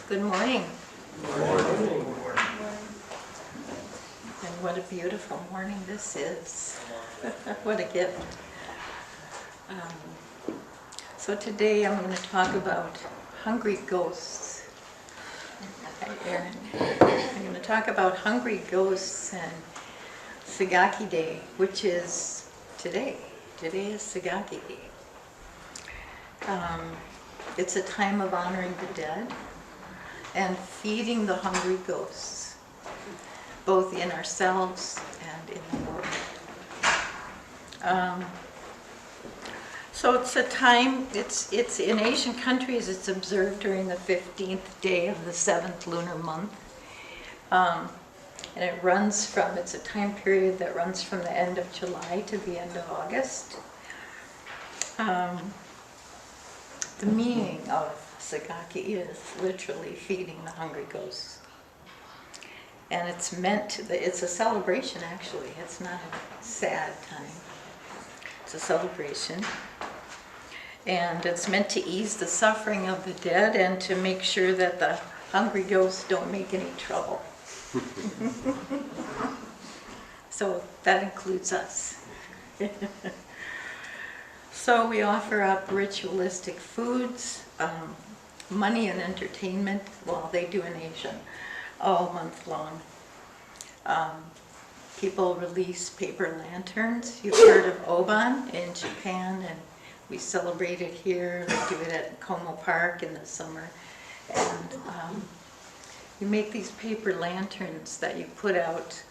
Good morning. Good morning. And what a beautiful morning this is. What a gift. So today I'm going to talk about hungry ghosts. Hi, Erin. I'm going to talk about hungry ghosts and Sagaki Day, which is today. Today is Sagaki Day. It's a time of honoring the dead and feeding the hungry ghosts, both in ourselves and in the world. So it's a time, it's in Asian countries, it's observed during the 15th day of the 7th lunar month. And it's a time period that runs from the end of July to the end of August. The meaning of Sagaki is literally feeding the hungry ghosts. And it's a celebration actually, it's not a sad time. It's a celebration. And it's meant to ease the suffering of the dead and to make sure that the hungry ghosts don't make any trouble. So that includes us. So we offer up ritualistic foods, money and entertainment, well they do in Asia, all month long. People release paper lanterns. You've heard of Oban in Japan, and we celebrate it here. We do it at Como Park in the summer. And you make these paper lanterns that you put out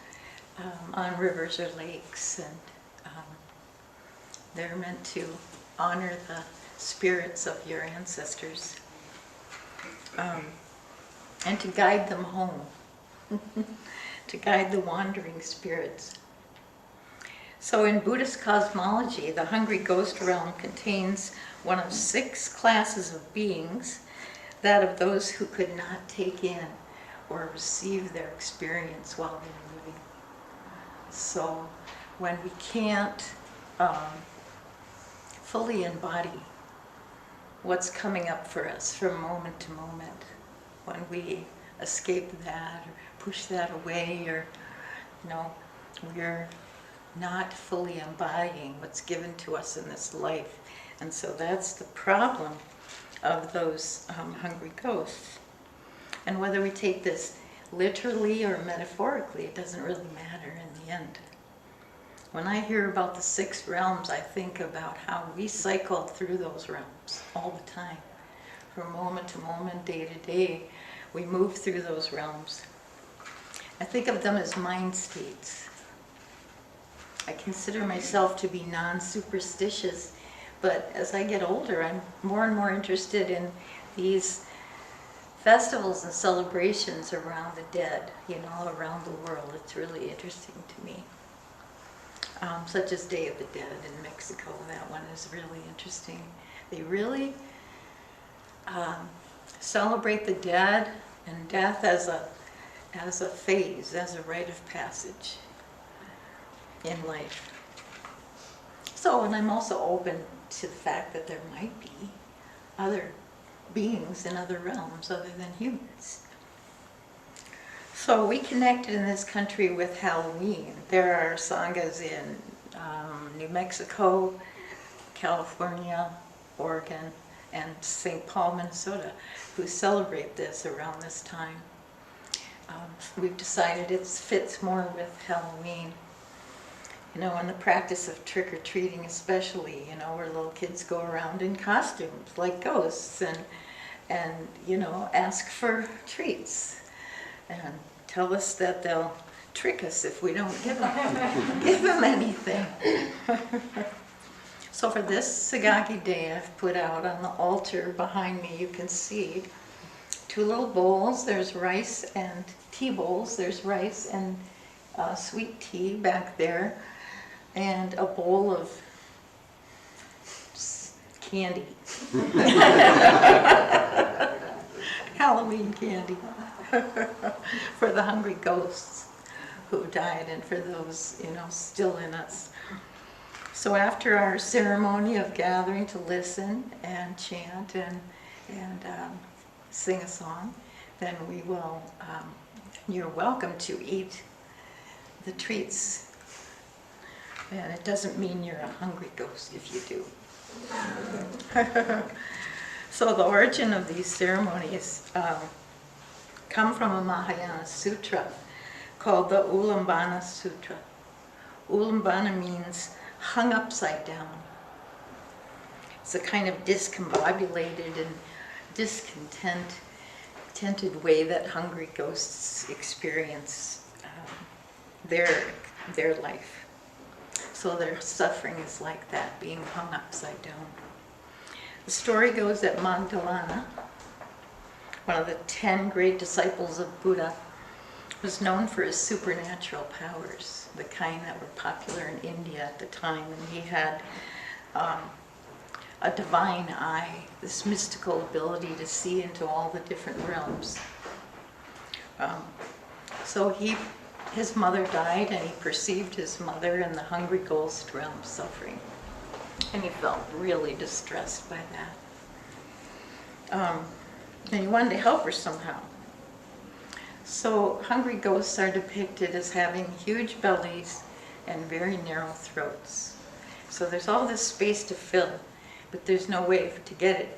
on rivers or lakes, and they're meant to honor the spirits of your ancestors and to guide them home, to guide the wandering spirits. So in Buddhist cosmology, the hungry ghost realm contains one of 6 classes of beings, that of those who could not take in or receive their experience while they were living. So when we can't fully embody what's coming up for us from moment to moment, when we escape that or push that away, or we're not fully embodying what's given to us in this life. And so that's the problem of those hungry ghosts. And whether we take this literally or metaphorically, it doesn't really matter in the end. When I hear about the 6 realms, I think about how we cycle through those realms all the time. From moment to moment, day to day, we move through those realms. I think of them as mind states. I consider myself to be non-superstitious, but as I get older, I'm more and more interested in these festivals and celebrations around the dead, around the world. It's really interesting to me. Such as Day of the Dead in Mexico, that one is really interesting. They really celebrate the dead and death as a phase, as a rite of passage in life. So, and I'm also open to the fact that there might be other beings in other realms other than humans. So we connected in this country with Halloween. There are sanghas in New Mexico, California, Oregon, and St. Paul, Minnesota, who celebrate this around this time. We've decided it fits more with Halloween. And the practice of trick-or-treating especially, where little kids go around in costumes like ghosts and ask for treats and tell us that they'll trick us if we don't give them anything. So for this Sagaki Day, I've put out on the altar behind me, you can see 2 little bowls. There's rice and tea bowls. There's rice and sweet tea back there, and a bowl of candy. Halloween candy for the hungry ghosts who died and for those, still in us. So after our ceremony of gathering to listen and chant and sing a song, then we will, you're welcome to eat the treats. And it doesn't mean you're a hungry ghost if you do. So the origin of these ceremonies come from a Mahayana sutra called the Ulambana Sutra. Ulambana means hung upside down. It's a kind of discombobulated and discontented way that hungry ghosts experience their life. So their suffering is like that, being hung upside down. The story goes that Magdalena, one of the 10 great disciples of Buddha, was known for his supernatural powers, the kind that were popular in India at the time. And he had a divine eye, this mystical ability to see into all the different realms. So his mother died, and he perceived his mother in the hungry ghost realm suffering. And he felt really distressed by that. And he wanted to help her somehow. So hungry ghosts are depicted as having huge bellies and very narrow throats. So there's all this space to fill, but there's no way to get it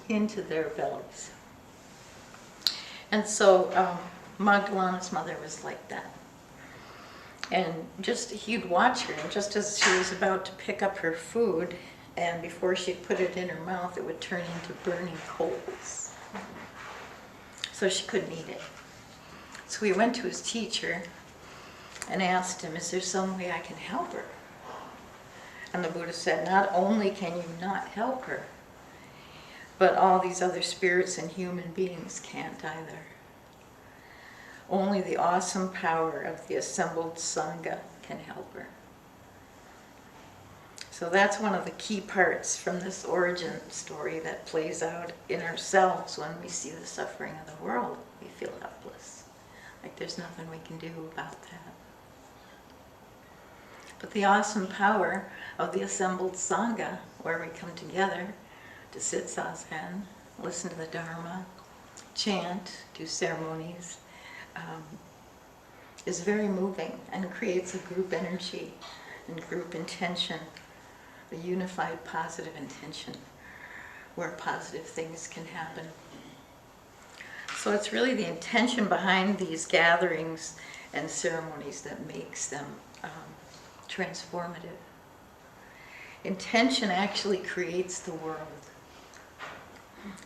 into their bellies. And so Magdalena's mother was like that. And he'd watch her, and just as she was about to pick up her food, and before she'd put it in her mouth, it would turn into burning coals. So she couldn't eat it. So he went to his teacher and asked him, is there some way I can help her? And the Buddha said, not only can you not help her, but all these other spirits and human beings can't either. Only the awesome power of the assembled Sangha can help her. So that's one of the key parts from this origin story that plays out in ourselves when we see the suffering of the world. We feel helpless, like there's nothing we can do about that. But the awesome power of the assembled Sangha, where we come together to sit zazen, listen to the Dharma, chant, do ceremonies, is very moving and creates a group energy and group intention, a unified positive intention where positive things can happen. So it's really the intention behind these gatherings and ceremonies that makes them transformative. Intention actually creates the world.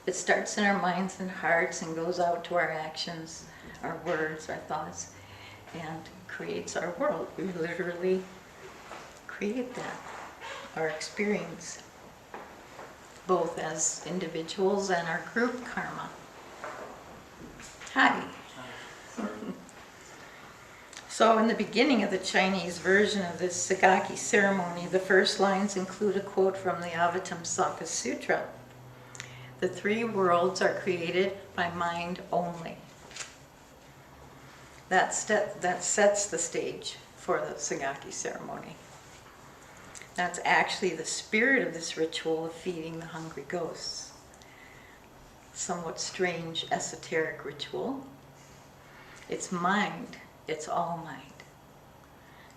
It starts in our minds and hearts and goes out to our actions, our words, our thoughts, and creates our world. We literally create that, our experience, both as individuals and our group karma. Hi. So in the beginning of the Chinese version of this Sagaki ceremony, the first lines include a quote from the Avatamsaka Sutra. The three worlds are created by mind only. That sets the stage for the Sagaki ceremony. That's actually the spirit of this ritual of feeding the hungry ghosts. Somewhat strange, esoteric ritual. It's mind, it's all mind,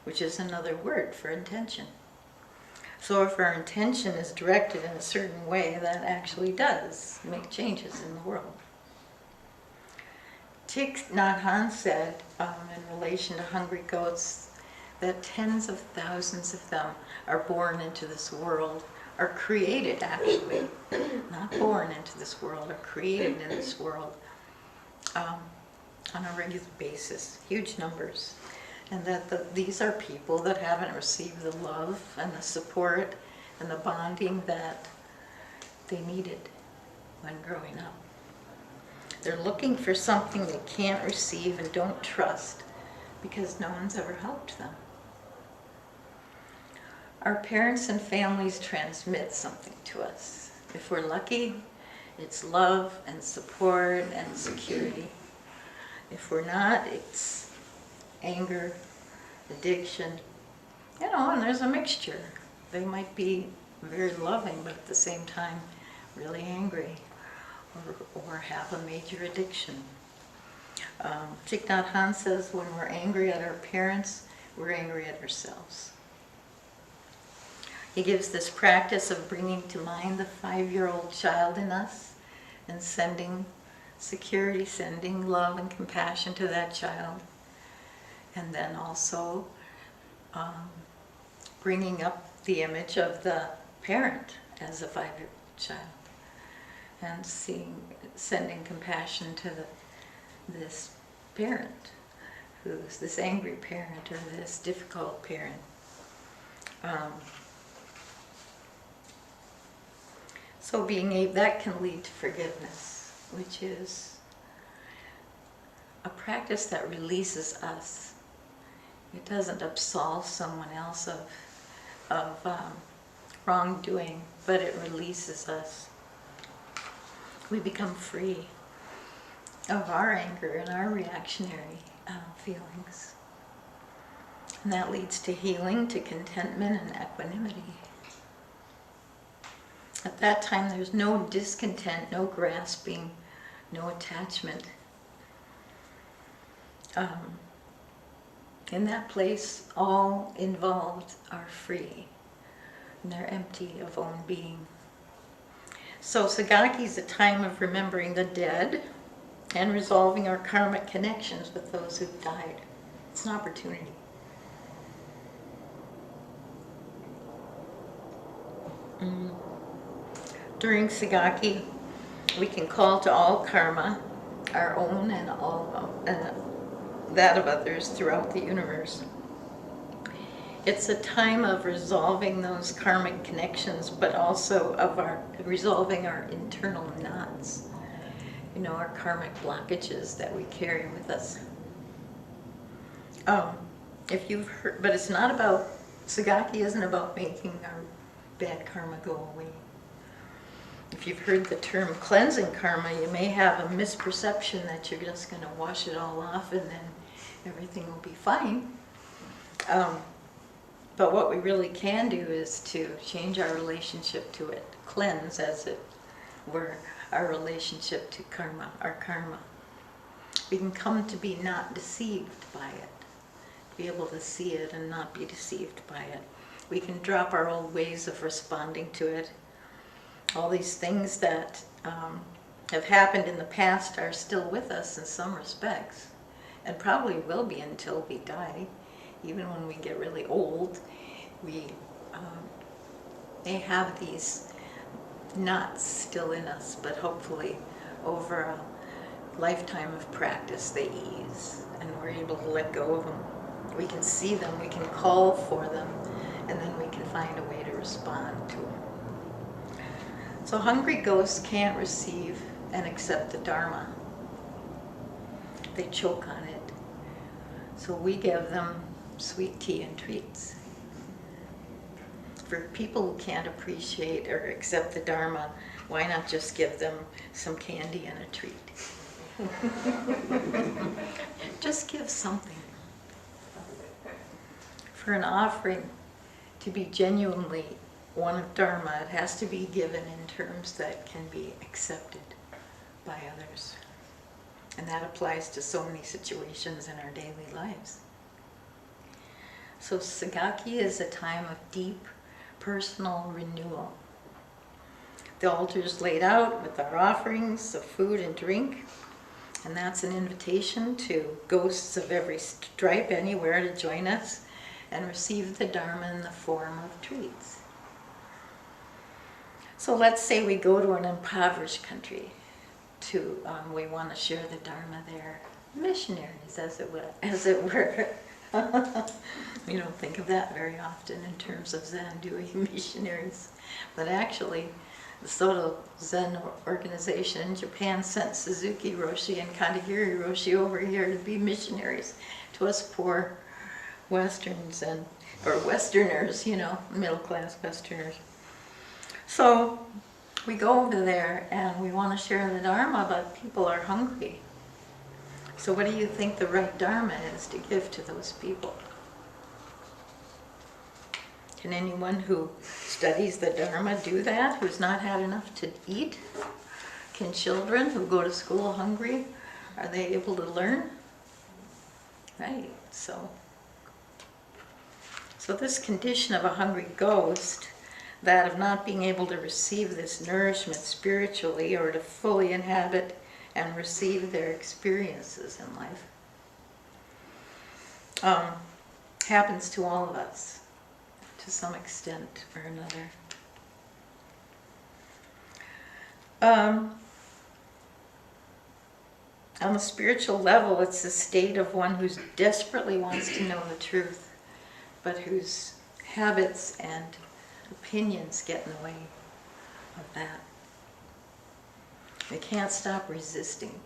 which is another word for intention. So if our intention is directed in a certain way, that actually does make changes in the world. Thich Nhat Hanh said, in relation to hungry goats, that tens of thousands of them are born into this world, are created actually, not born into this world, are created in this world on a regular basis, huge numbers. And that these are people that haven't received the love and the support and the bonding that they needed when growing up. They're looking for something they can't receive and don't trust because no one's ever helped them. Our parents and families transmit something to us. If we're lucky, it's love and support and security. If we're not, it's anger, addiction, and there's a mixture. They might be very loving, but at the same time, really angry. or have a major addiction. Thich Nhat Hanh says when we're angry at our parents, we're angry at ourselves. He gives this practice of bringing to mind the 5-year-old child in us and sending security, sending love and compassion to that child. And then also bringing up the image of the parent as a 5-year-old child. And sending compassion to this parent, who's this angry parent or this difficult parent. So that can lead to forgiveness, which is a practice that releases us. It doesn't absolve someone else of wrongdoing, but it releases us. We become free of our anger and our reactionary feelings. And that leads to healing, to contentment and equanimity. At that time, there's no discontent, no grasping, no attachment. In that place, all involved are free, and they're empty of own being. So Sagaki is a time of remembering the dead and resolving our karmic connections with those who've died. It's an opportunity. During Sagaki, we can call to all karma, our own and that of others throughout the universe. It's a time of resolving those karmic connections, but also of resolving our internal knots. Our karmic blockages that we carry with us. If you've heard, but it's not about, Sagaki isn't about making our bad karma go away. If you've heard the term cleansing karma, you may have a misperception that you're just going to wash it all off and then everything will be fine. But what we really can do is to change our relationship to it, cleanse, as it were, our relationship to karma, our karma. We can come to be not deceived by it, be able to see it and not be deceived by it. We can drop our old ways of responding to it. All these things that have happened in the past are still with us in some respects, and probably will be until we die. Even when we get really old, we may have these knots still in us, but hopefully over a lifetime of practice they ease and we're able to let go of them. We can see them, we can call for them, and then we can find a way to respond to them. So hungry ghosts can't receive and accept the Dharma. They choke on it. So we give them sweet tea and treats. For people who can't appreciate or accept the Dharma, why not just give them some candy and a treat? Just give something. For an offering to be genuinely one of Dharma, it has to be given in terms that can be accepted by others. And that applies to so many situations in our daily lives. So Sagaki is a time of deep personal renewal. The altar is laid out with our offerings of food and drink, and that's an invitation to ghosts of every stripe anywhere to join us and receive the Dharma in the form of treats. So let's say we go to an impoverished country we want to share the Dharma there. Missionaries, as it were. We don't think of that very often in terms of Zen, do we? Missionaries. But actually, the Soto Zen organization in Japan sent Suzuki Roshi and Kandahiri Roshi over here to be missionaries to us poor Westerns or Westerners, middle-class Westerners. So we go over there and we want to share the Dharma, but people are hungry. So what do you think the right Dharma is to give to those people? Can anyone who studies the Dharma do that, who's not had enough to eat? Can children who go to school hungry, are they able to learn? Right, so this condition of a hungry ghost, that of not being able to receive this nourishment spiritually or to fully inhabit and receive their experiences in life, happens to all of us to some extent or another. On the spiritual level, it's the state of one who desperately wants to know the truth, but whose habits and opinions get in the way of that. They can't stop resisting.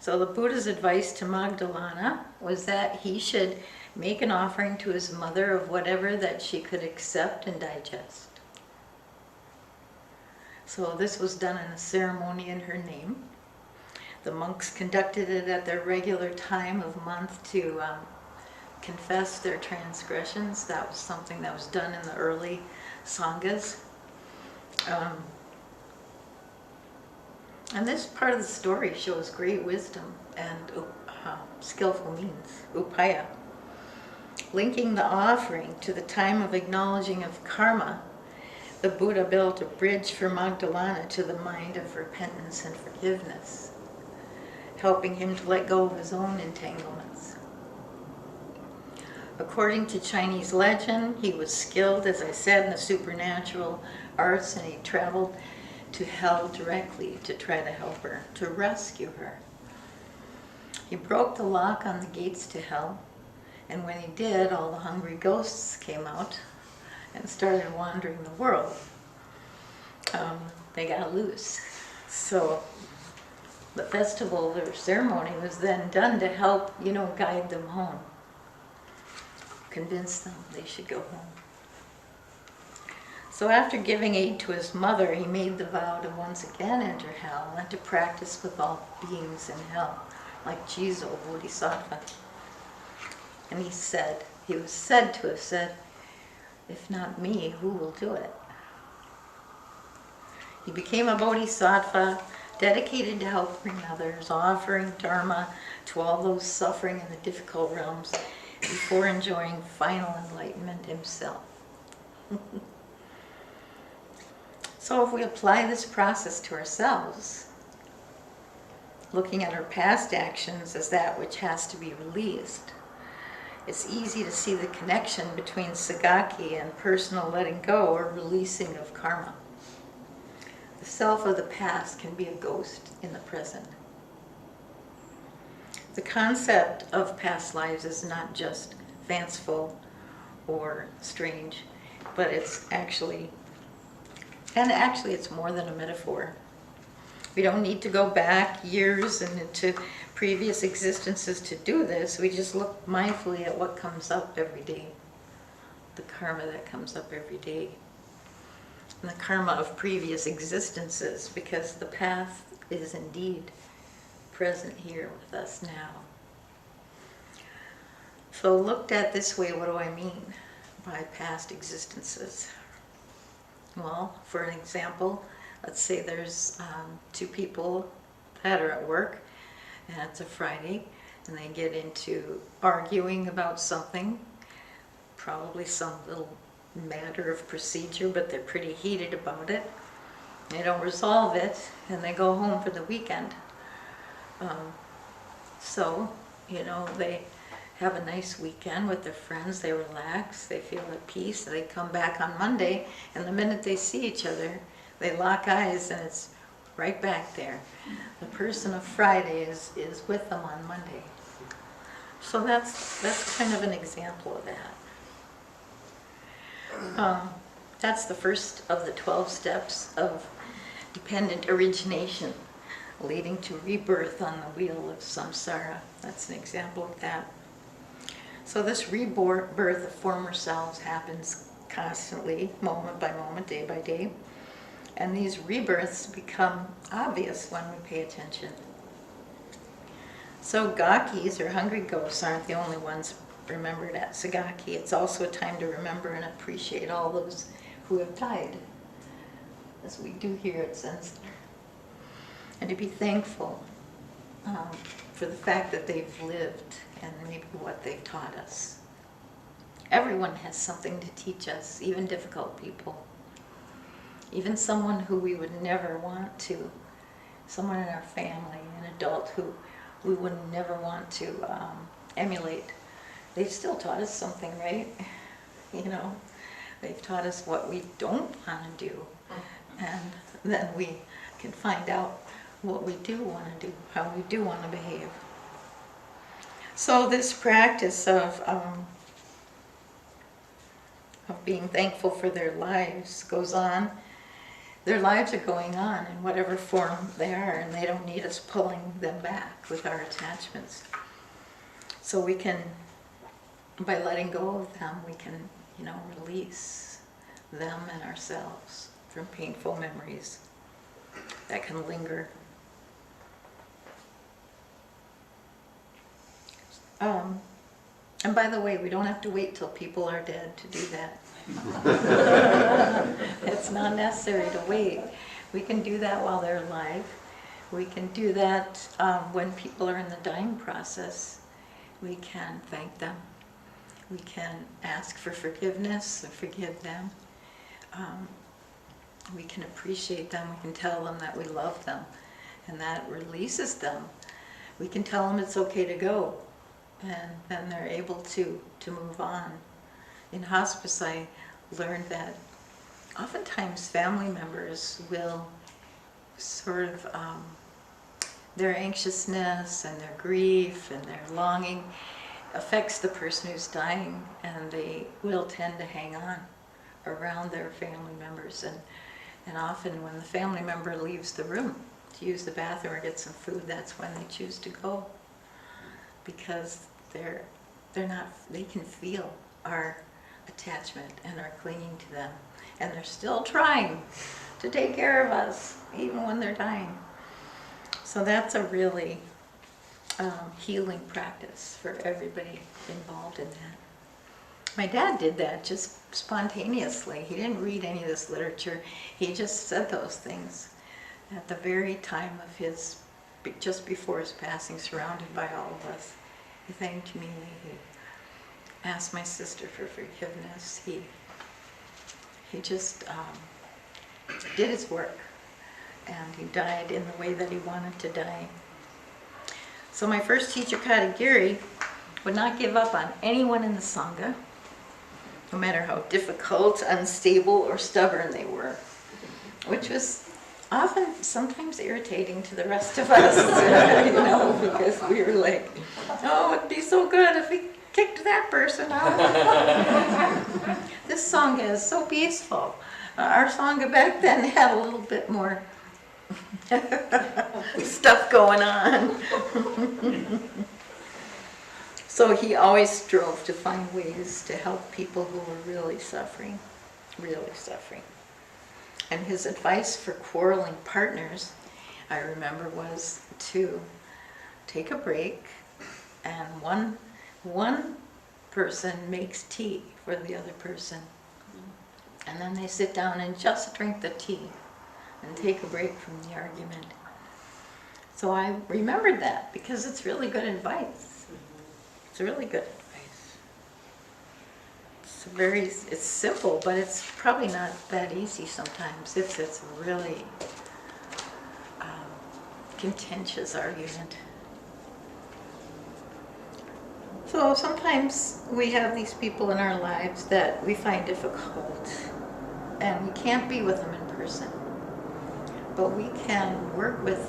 So the Buddha's advice to Magdalena was that he should make an offering to his mother of whatever that she could accept and digest. So this was done in a ceremony in her name. The monks conducted it at their regular time of month to confess their transgressions. That was something that was done in the early sanghas. And this part of the story shows great wisdom and skillful means, upaya. Linking the offering to the time of acknowledging of karma, the Buddha built a bridge for Magdalena to the mind of repentance and forgiveness, helping him to let go of his own entanglements. According to Chinese legend, he was skilled, as I said, in the supernatural arts, and he traveled to hell directly to try to help her, to rescue her. He broke the lock on the gates to hell, and when he did, all the hungry ghosts came out and started wandering the world. They got loose. So the festival or ceremony was then done to help, guide them home. Convince them they should go home. So after giving aid to his mother, he made the vow to once again enter hell and to practice with all beings in hell, like Jizo Bodhisattva. And he was said to have said, "If not me, who will do it?" He became a bodhisattva, dedicated to helping others, offering dharma to all those suffering in the difficult realms before enjoying final enlightenment himself. So if we apply this process to ourselves, looking at our past actions as that which has to be released, it's easy to see the connection between sagaki and personal letting go or releasing of karma. The self of the past can be a ghost in the present. The concept of past lives is not just fanciful or strange, but it's actually it's more than a metaphor. We don't need to go back years and into previous existences to do this. We just look mindfully at what comes up every day, the karma that comes up every day, and the karma of previous existences, because the path is indeed present here with us now. So looked at this way, what do I mean by past existences? Well, for an example, let's say there's two people that are at work, and it's a Friday, and they get into arguing about something, probably some little matter of procedure, but they're pretty heated about it. They don't resolve it, and they go home for the weekend. So, they have a nice weekend with their friends, they relax, they feel at peace, they come back on Monday, and the minute they see each other, they lock eyes, and it's right back there. The person of Friday is with them on Monday. So that's kind of an example of that. That's the first of the 12 steps of dependent origination, leading to rebirth on the wheel of samsara. That's an example of that. So this rebirth of former selves happens constantly, moment by moment, day by day. And these rebirths become obvious when we pay attention. So gakis, or hungry ghosts, aren't the only ones remembered at Sagaki. It's also a time to remember and appreciate all those who have died. as we do here at Sense, and to be thankful for the fact that they've lived and maybe what they've taught us. Everyone has something to teach us, even difficult people. Even someone who we would never want to, someone in our family, an adult who we would never want to emulate. They've still taught us something, right? You know, they've taught us what we don't want to do. And then we can find out what we do want to do, how we do want to behave. So this practice of being thankful for their lives goes on. Their lives are going on in whatever form they are, and they don't need us pulling them back with our attachments. So we can, by letting go of them, we can, you know, release them and ourselves from painful memories that can linger. And by the way, we don't have to wait till people are dead to do that. It's not necessary to wait. We can do that while they're alive. We can do that when people are in the dying process. We can thank them. We can ask for forgiveness and forgive them. We can appreciate them. We can tell them that we love them, and that releases them. We can tell them it's okay to go, and then they're able to move on. In hospice, I learned that oftentimes family members will sort of, their anxiousness and their grief and their longing affects the person who's dying, and they will tend to hang on around their family members. And often when the family member leaves the room to use the bathroom or get some food, that's when they choose to go, because they're not, they can feel our attachment and are clinging to them, and they're still trying to take care of us even when they're dying. So that's a really healing practice for everybody involved in that. My dad did that just spontaneously. He didn't read any of this literature. He just said those things at the very time of his, just before his passing, surrounded by all of us. He thanked me. He asked my sister for forgiveness. He just did his work, and he died in the way that he wanted to die. So my first teacher, Katagiri, would not give up on anyone in the Sangha, no matter how difficult, unstable, or stubborn they were, which was often, sometimes irritating to the rest of us, you know, because we were like, oh, it'd be so good if we kicked that person out. This Sangha is so peaceful. Our Sangha back then had a little bit more stuff going on. So he always strove to find ways to help people who were really suffering, really suffering. And his advice for quarreling partners, I remember, was to take a break, and one person makes tea for the other person. And then they sit down and just drink the tea and take a break from the argument. So I remembered that because it's really good advice. It's really good advice. It's simple, but it's probably not that easy sometimes. It's a really contentious argument. So sometimes we have these people in our lives that we find difficult, and we can't be with them in person. But we can work with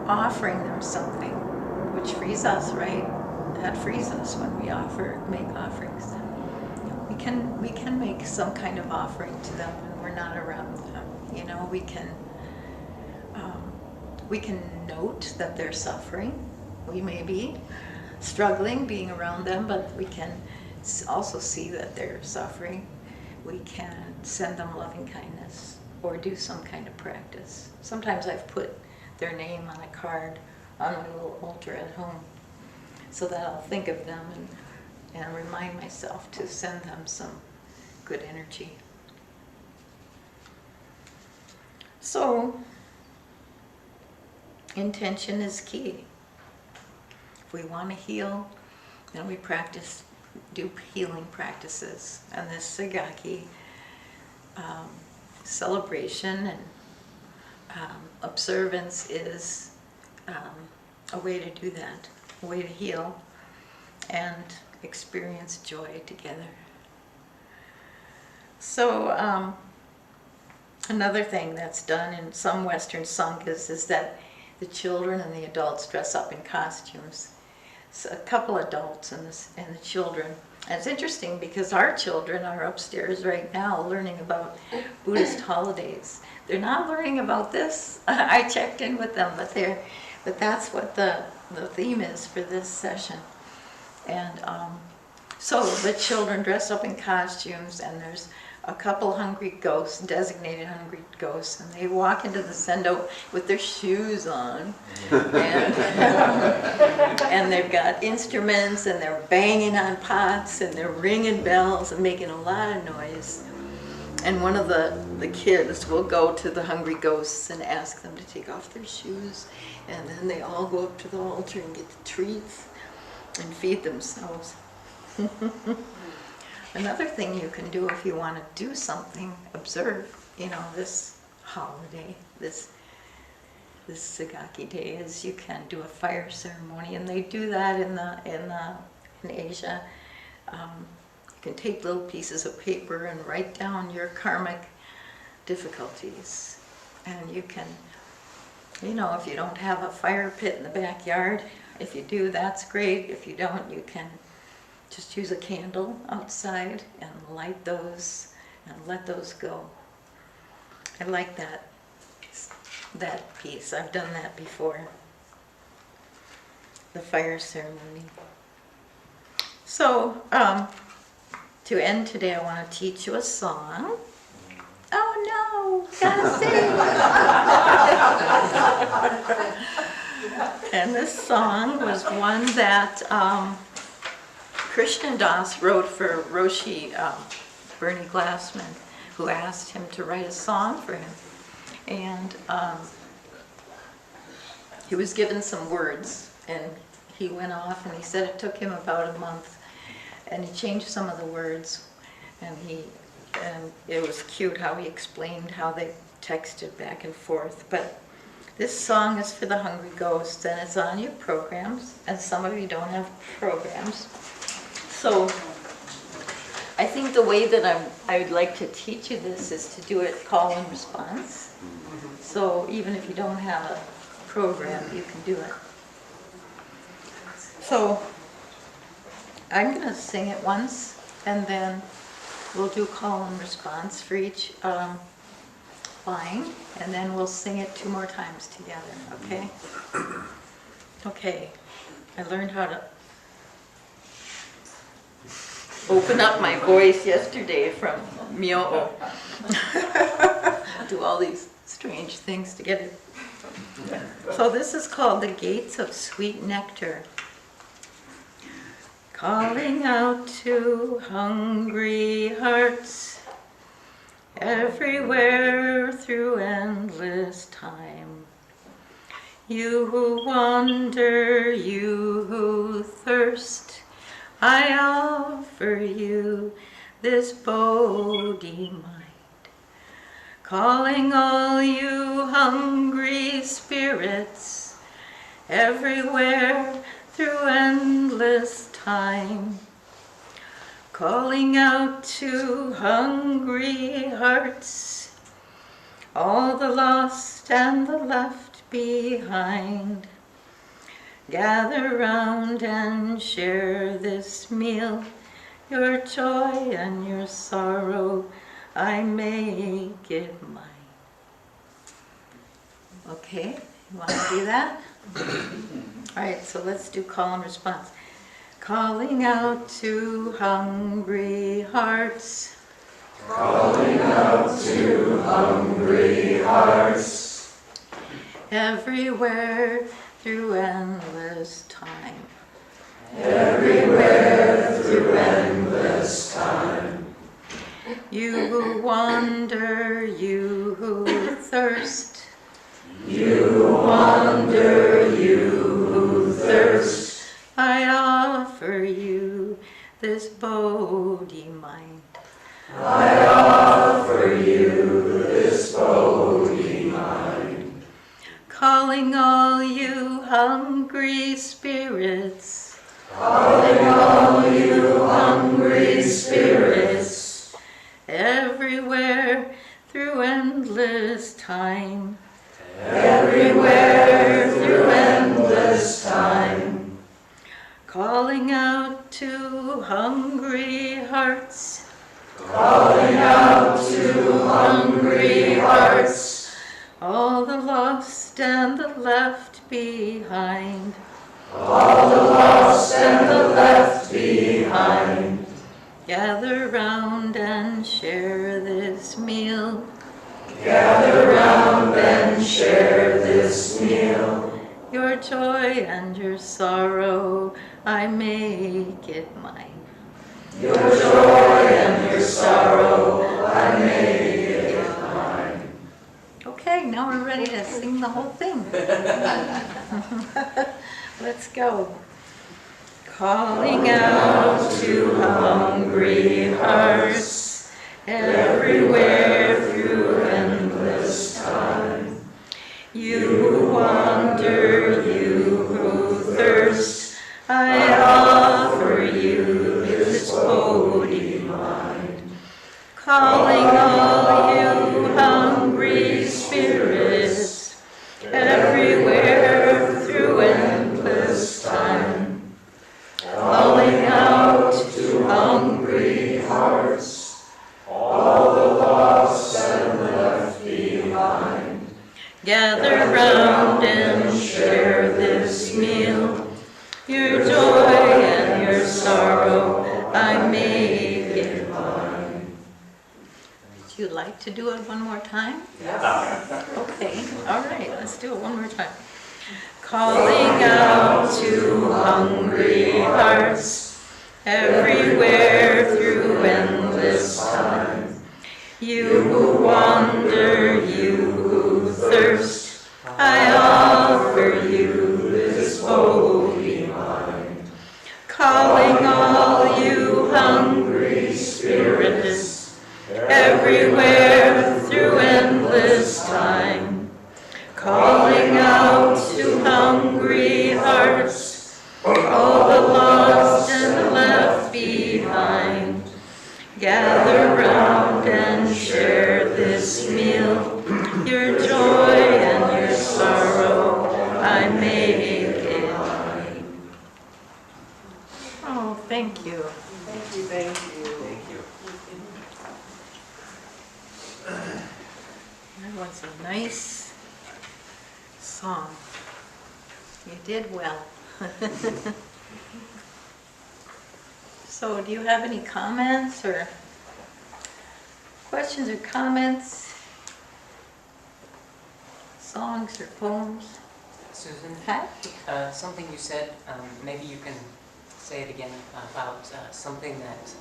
offering them something, which frees us, right? That frees us when we make offerings. We can make some kind of offering to them when we're not around them. You know, we can note that they're suffering. We may be struggling being around them, but we can also see that they're suffering. We can send them loving kindness or do some kind of practice. Sometimes I've put their name on a card on my little altar at home so that I'll think of them and remind myself to send them some good energy. So, intention is key. If we want to heal, then we do healing practices. And this Sagaki celebration and observance is a way to do that, a way to heal and experience joy together. So another thing that's done in some Western sanghas is that the children and the adults dress up in costumes. So a couple adults and the children. And it's interesting because our children are upstairs right now learning about Buddhist holidays. They're not learning about this. I checked in with them, but that's what the theme is for this session. And so the children dress up in costumes, and there's a couple hungry ghosts, designated hungry ghosts, and they walk into the sendo with their shoes on, and they've got instruments, and they're banging on pots, and they're ringing bells and making a lot of noise. And one of the kids will go to the hungry ghosts and ask them to take off their shoes, and then they all go up to the altar and get the treats and feed themselves. Another thing you can do if you want to do something, observe, this holiday, this Sagaki day, is you can do a fire ceremony, and they do that in Asia. You can take little pieces of paper and write down your karmic difficulties, and you can, if you don't have a fire pit in the backyard, if you do, that's great. If you don't, you can just use a candle outside and light those and let those go. I like that piece. I've done that before. The fire ceremony. So, to end today, I want to teach you a song. Oh no, gotta sing! And this song was one that Krishna Das wrote for Roshi, Bernie Glassman, who asked him to write a song for him. And he was given some words, and he went off and he said it took him about a month, and he changed some of the words, and it was cute how he explained how they texted back and forth. But this song is for the hungry ghosts, and it's on your programs, and some of you don't have programs. So I think the way that I'd like to teach you this is to do it call and response. So even if you don't have a program, you can do it. So I'm going to sing it once, and then we'll do call and response for each line, and then we'll sing it 2 more times together, okay? Okay, I learned how to open up my voice yesterday from Myo'o. Do all these strange things to get it. So this is called The Gates of Sweet Nectar. Calling out to hungry hearts everywhere through endless time. You who wander, you who thirst, I offer you this Bodhi mind. Calling all you hungry spirits everywhere through endless time. Calling out to hungry hearts, all the lost and the left behind. Gather round and share this meal, your joy and your sorrow, I make it mine. Okay, you want to do that? All right, so let's do call and response. Calling out to hungry hearts. Calling out to hungry hearts. Everywhere through endless time. Everywhere through endless time. You who wander, you who thirst. You wander, you who thirst. I offer you this Bodhi mind. I offer you this Bodhi mind. Calling all you hungry spirits. Calling all you hungry spirits. Everywhere through endless time. Everywhere through endless time. Calling out to hungry hearts. Calling out to hungry hearts. All the lost and the left behind. All the lost and the left behind. Gather round and share this meal. Gather round and share this meal. Your joy and your sorrow, I make it mine. Your joy and your sorrow, I make it mine. Okay, now we're ready to sing the whole thing. Let's go. Calling out to hungry hearts, everywhere through endless time. You who wander, you who thirst, I offer you this Bodhi mind. Calling all you hungry spirits, everywhere through endless time. Calling out to hungry hearts, all the lost and left behind. Gather round and share this meal. Your joy and your sorrow, I make it mine. Would you like to do it one more time? Yeah. Okay, all right, let's do it one more time. Calling out to hungry hearts, everywhere through endless time. You who wander, you who thirst, I offer you this Bodhi mind. Calling all you hungry spirits, everywhere through endless time. Calling out to hungry hearts, all the lost and the left behind. Gather round and share this meal. Your joy and your sorrow, I make it mine. Oh, thank you. Thank you, thank you. Thank you. That was a nice song. You did well. So, do you have any comments or questions or comments? Songs or poems? Susan, Pat? something you said, maybe you can say it again about something that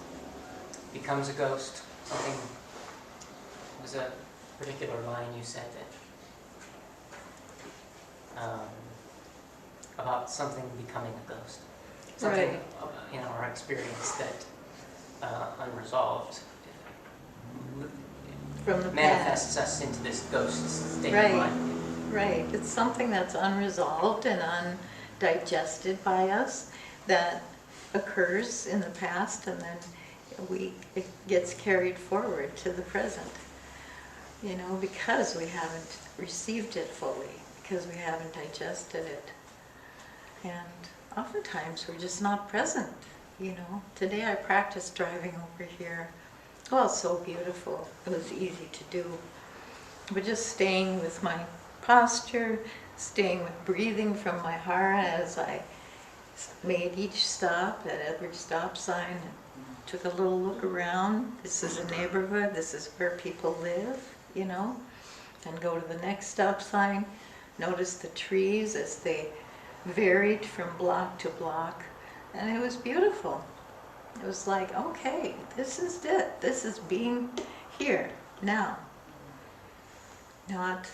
becomes a ghost. Something, it was a particular line you said that, about something becoming a ghost. Something Right. in our experience that unresolved From the manifests past. us into this ghost state Right. of mind. Right. It's something that's unresolved and undigested by us that occurs in the past, and then it gets carried forward to the present. You know, because we haven't received it fully, because we haven't digested it. And oftentimes we're just not present, you know. Today I practiced driving over here. Oh, it's so beautiful. It was easy to do. But just staying with my posture, staying with breathing from my heart as I made each stop at every stop sign, and took a little look around. This is a neighborhood, this is where people live, you know. And go to the next stop sign, notice the trees as they varied from block to block, and it was beautiful. It was like, okay, this is it. This is being here now. Not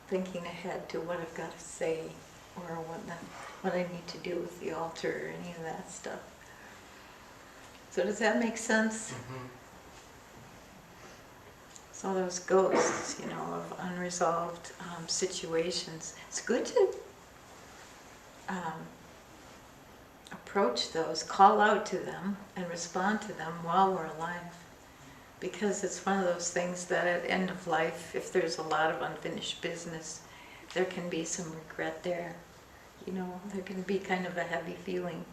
thinking ahead to what I've got to say or what I need to do with the altar or any of that stuff. So does that make sense? Mm-hmm. So those ghosts, of unresolved situations, it's good to approach those, call out to them, and respond to them while we're alive. Because it's one of those things that at end of life, if there's a lot of unfinished business, there can be some regret there. There can be kind of a heavy feeling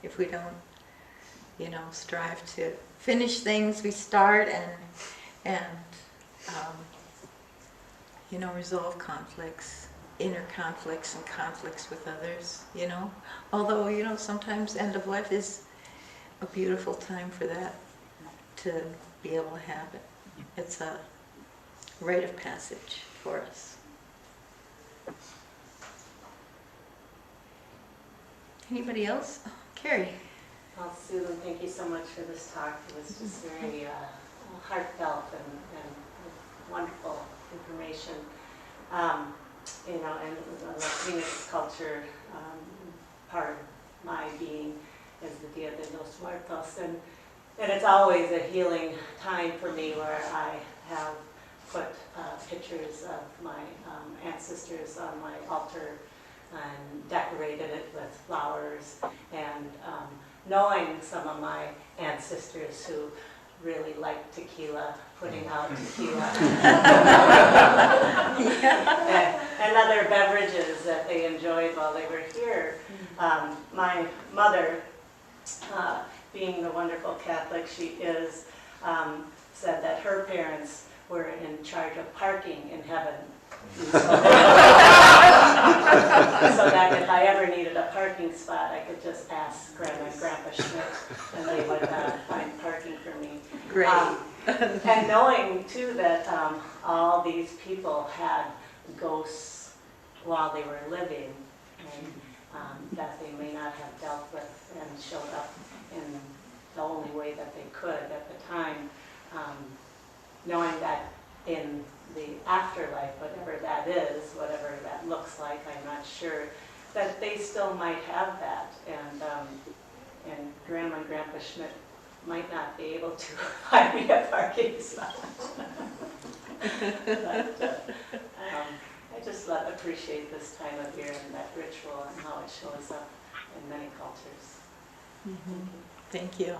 if we don't, strive to finish things we start and resolve conflicts, inner conflicts and conflicts with others, Although, sometimes end of life is a beautiful time for that, to be able to have it. It's a rite of passage for us. Anybody else? Oh, Carrie. Well, Susan, thank you so much for this talk. It was just very heartfelt and wonderful information. And the Phoenix culture, part of my being is the Dia de los Muertos. And it's always a healing time for me where I have put pictures of my ancestors on my altar and decorated it with flowers, and knowing some of my ancestors who really liked tequila, putting out tequila and other beverages that they enjoyed while they were here. My mother, being the wonderful Catholic she is, said that her parents were in charge of parking in heaven. So that if I ever needed a parking spot, I could just ask Grandma and Grandpa Schmidt, and they would find parking for me. Great. And knowing too that all these people had ghosts while they were living, and that they may not have dealt with and showed up in the only way that they could at the time, knowing that in the afterlife, whatever that is, whatever that looks like, I'm not sure, that they still might have that, and Grandma and Grandpa Schmidt might not be able to find me a parking spot. But, I just appreciate this time of year and that ritual and how it shows up in many cultures. Mm-hmm. Thank you.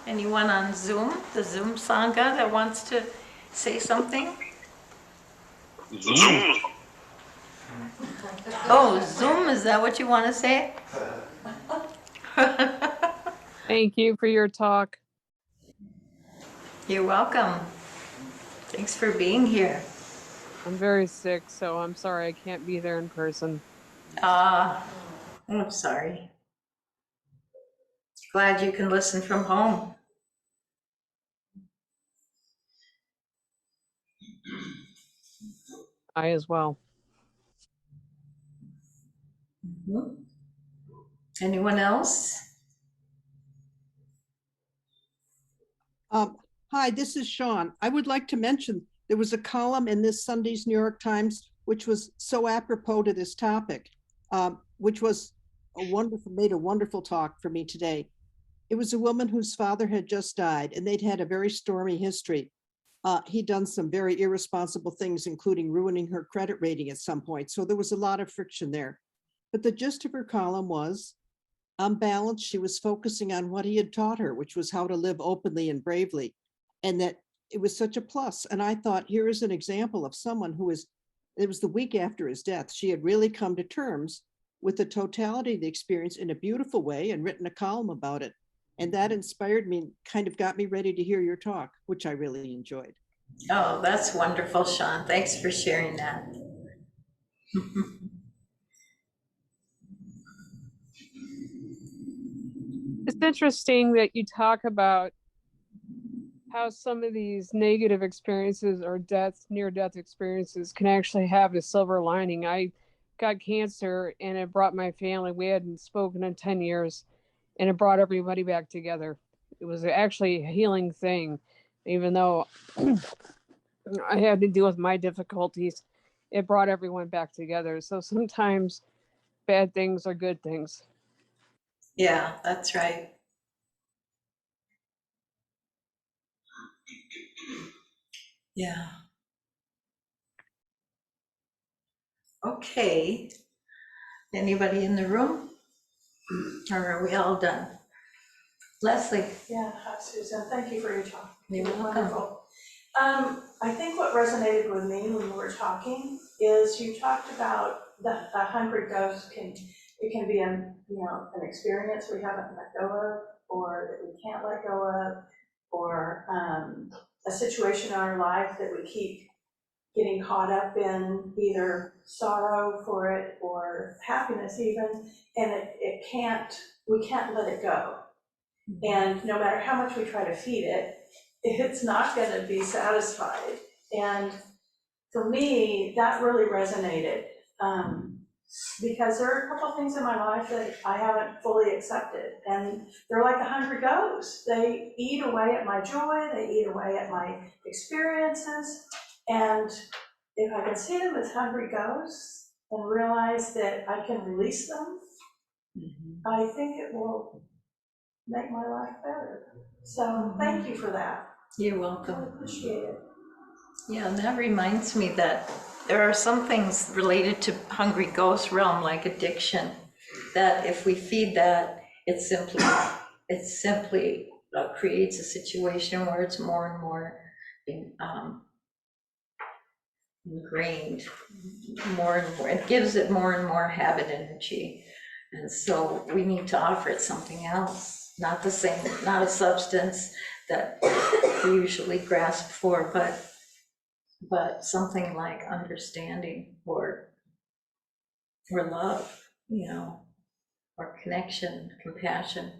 Anyone on Zoom, the Zoom Sangha, that wants to say something? Zoom. Oh, Zoom, is that what you want to say? Thank you for your talk. You're welcome. Thanks for being here. I'm very sick, so I'm sorry I can't be there in person. I'm sorry. Glad you can listen from home. I as well. Mm-hmm. Anyone else? Hi, this is Sean. I would like to mention there was a column in this Sunday's New York Times which was so apropos to this topic, which was made a wonderful talk for me today. It was a woman whose father had just died, and they'd had a very stormy history. He'd done some very irresponsible things, including ruining her credit rating at some point. So there was a lot of friction there. But the gist of her column was, on balance, she was focusing on what he had taught her, which was how to live openly and bravely, and that it was such a plus. And I thought, here is an example of someone who is, it was the week after his death, she had really come to terms with the totality of the experience in a beautiful way and written a column about it. And that inspired me, kind of got me ready to hear your talk, which I really enjoyed. Oh, that's wonderful, Sean. Thanks for sharing that. It's interesting that you talk about how some of these negative experiences or near-death experiences can actually have a silver lining. I got cancer and it brought my family. We hadn't spoken in 10 years. and it brought everybody back together. It was actually a healing thing, even though I had to deal with my difficulties. It brought everyone back together. So sometimes bad things are good things. Yeah, that's right. Yeah. Okay. Anybody in the room? Or are we all done? Leslie, Yeah, hi Susan, thank you for your talk. you're It was welcome. wonderful. I think what resonated with me when we were talking is you talked about that a hungry ghost can be an experience we haven't let go of, or that we can't let go of, or a situation in our life that we keep getting caught up in, either sorrow for it or happiness even, and we can't let it go. And no matter how much we try to feed it, it's not going to be satisfied. And for me, that really resonated, because there are a couple of things in my life that I haven't fully accepted. And they're like a hungry ghost. They eat away at my joy, they eat away at my experiences. And if I can see them as hungry ghosts and realize that I can release them, I think it will make my life better. So thank you for that. You're I welcome. appreciate it. Yeah, and that reminds me that there are some things related to hungry ghost realm, like addiction, that if we feed that, it simply creates a situation where it's more and more ingrained, more and more. It gives it more and more habit energy. And so we need to offer it something else, not the same, not a substance that we usually grasp for, but something like understanding or love, or connection, compassion,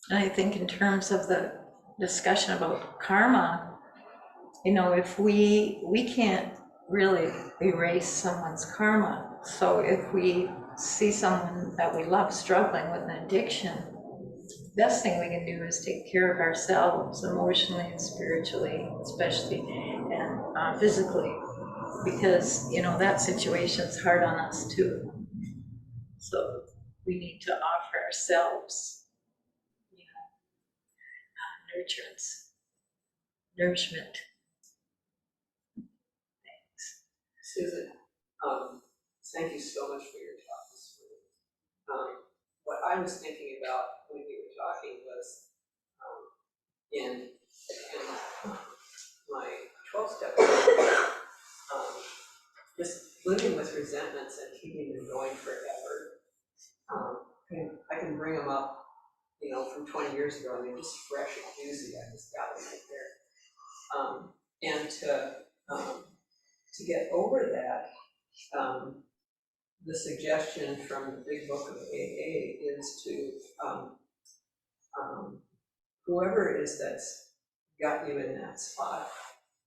And I think in terms of the discussion about karma, if we can't really erase someone's karma. So if we see someone that we love struggling with an addiction, best thing we can do is take care of ourselves emotionally and spiritually, especially, and physically, because that situation's hard on us too. So we need to offer ourselves, nourishment. Susan, thank you so much for your talk this morning. What I was thinking about when you were talking was in my 12-step, just living with resentments and keeping them going forever. I can bring them up, from 20 years ago, and they're just fresh and juicy. I just got them right there. And to get over that, the suggestion from the Big Book of AA is to whoever it is that's got you in that spot,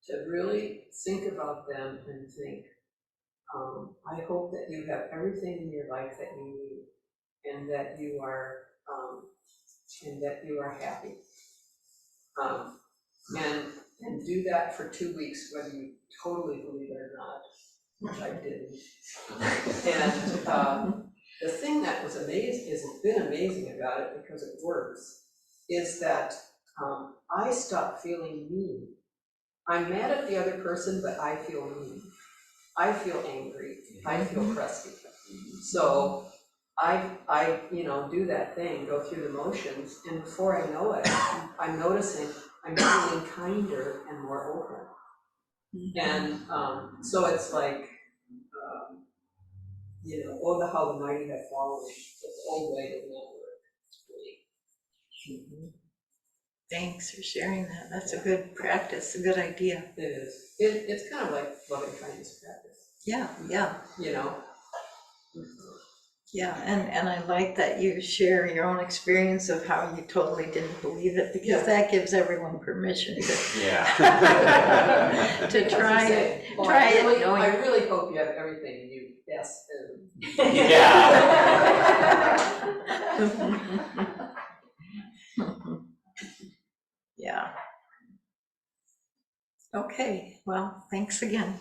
to really think about them and think, I hope that you have everything in your life that you need, and that you are happy, and do that for 2 weeks, whether you totally believe it or not, which I didn't. And the thing that was amazing, has been amazing about it, because it works, is that I stopped feeling mean. I'm mad at the other person, but I feel mean. I feel angry. I feel crusty. So I do that thing, go through the motions, and before I know it, I'm noticing I'm feeling kinder and more open. And so it's like, oh, how the mighty have fallen. This old way does not work. Really. Thanks for sharing that. That's a good practice, a good idea. It is. It's kind of like loving kindness practice. Yeah. Yeah, and I like that you share your own experience of how you totally didn't believe it, because that gives everyone permission to Yeah. to Because try you it. say, "Oh, Try it I knowing. really hope you have everything you best do. Yeah. Yeah. Okay, well, thanks again.